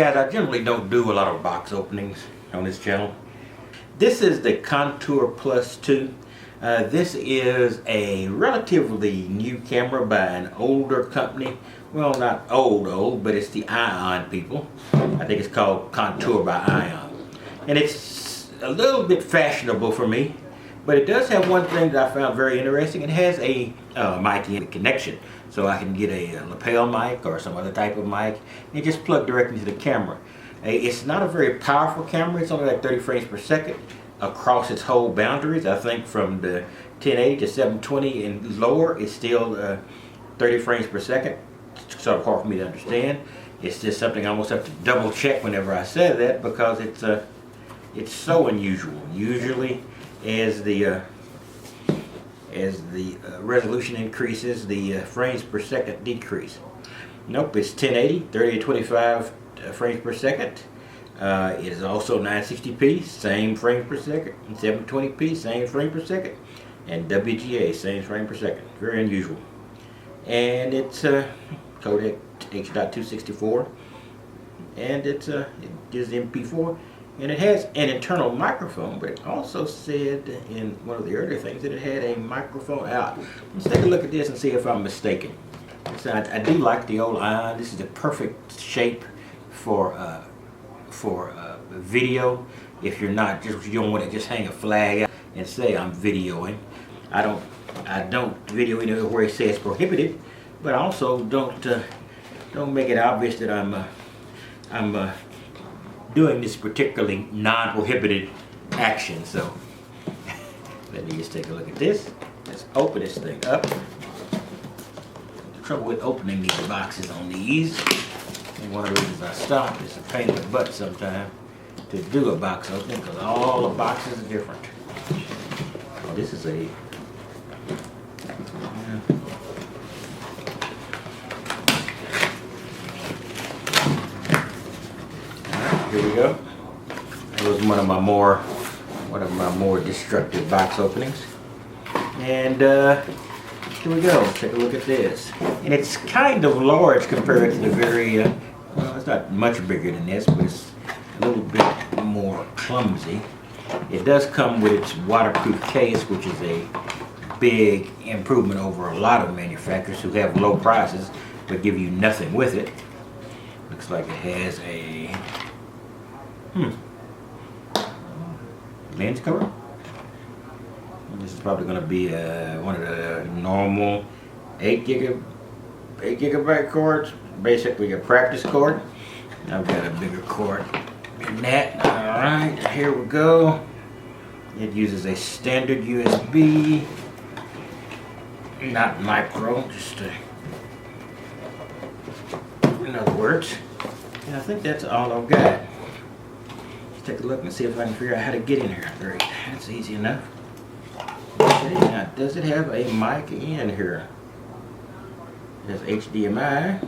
guys, I generally don't do a lot of box openings on this channel. This is the Contour Plus 2. This is a relatively new camera by an older company. Well, not old, but it's the Ion people. I think it's called Contour by Ion. And it's a little bit fashionable for me, but it does have one thing that I found very interesting. It has a mic in connection, so I can get a lapel mic or some other type of mic and just plug directly into the camera. It's not a very powerful camera. It's only like 30 frames per second across its whole boundaries. I think from the 1080 to 720 and lower, it's still 30 frames per second. It's sort of hard for me to understand. It's just something I almost have to double check whenever I say that, because it's so unusual. Usually, as the resolution increases, the frames per second decrease. Nope, it's 1080, 30 to 25 frames per second. It is also 960p, same frame per second, and 720p, same frame per second, and WGA, same frame per second. Very unusual. And it's codec H.264, and it gives MP4, and it has an internal microphone, but it also said in one of the earlier things that it had a microphone out. Let's take a look at this and see if I'm mistaken. So I do like the old Ion. This is the perfect shape for video. If you're not you don't want to just hang a flag out and say I'm videoing. I don't video anywhere where it says prohibited, but I also don't make it obvious that I'm doing this particularly non-prohibited action. So let me just take a look at this. Let's open this thing up. The trouble with opening these boxes on these, and one of the reasons I stopped, it's a pain in the butt sometimes to do a box opening, because all the boxes are different. Oh, this is a here we go. It was one of my more destructive box openings. And here we go. Take a look at this. And it's kind of large compared to the very well, it's not much bigger than this, but it's a little bit more clumsy. It does come with its waterproof case, which is a big improvement over a lot of manufacturers who have low prices but give you nothing with it. Looks like it has a lens cover. This is probably going to be one of the normal 8 gigabyte cords, basically a practice cord. I've got a bigger cord than that. Alright, here we go. It uses a standard USB, not micro, just in other words. And I think that's all I've got. Let's take a look and see if I can figure out how to get in here. Great, that's easy enough. Okay, now does it have a mic in here? It has HDMI.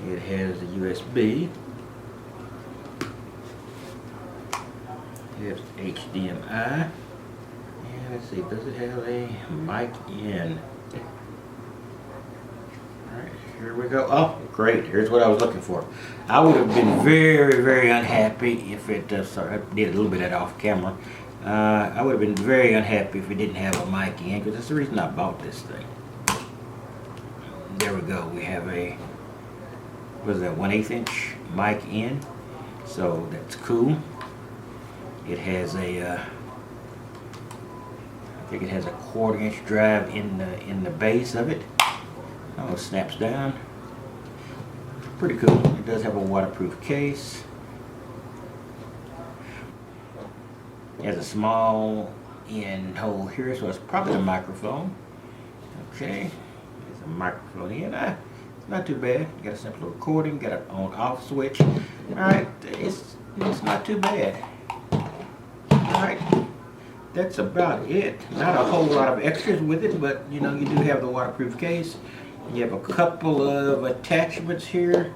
It has a USB. It has HDMI. And let's see, does it have a mic in? Alright, here we go. Oh, great. Here's what I was looking for. I would have been very, very unhappy if it, sorry, I did a little bit of that off camera. I would have been very unhappy if it didn't have a mic in, because that's the reason I bought this thing. There we go. We have a, what is that, 1/8 inch mic in. So that's cool. It has a, I think it has a 1/4 inch drive in the base of it. Oh, it snaps down. Pretty cool. It does have a waterproof case. It has a small end hole here, so it's probably a microphone. Okay, there's a microphone in. It's not too bad. You got a simple recording, got an on-off switch. Alright, it's not too bad. Alright, that's about it. Not a whole lot of extras with it, but you know, you do have the waterproof case. You have a couple of attachments here.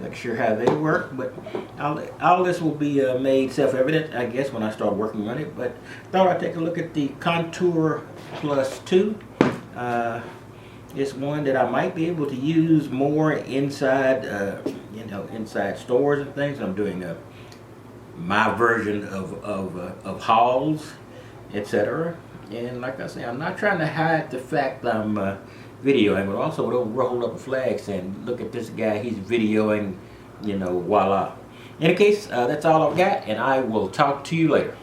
not sure how they work, but all this will be made self-evident, I guess, when I start working on it. But thought I'd take a look at the Contour Plus 2. It's one that I might be able to use more inside, inside stores and things. I'm doing my version of hauls, etc. And like I say, I'm not trying to hide the fact that I'm videoing, but also don't roll up a flag saying, look at this guy, he's videoing, voila. In any case, that's all I've got, and I will talk to you later.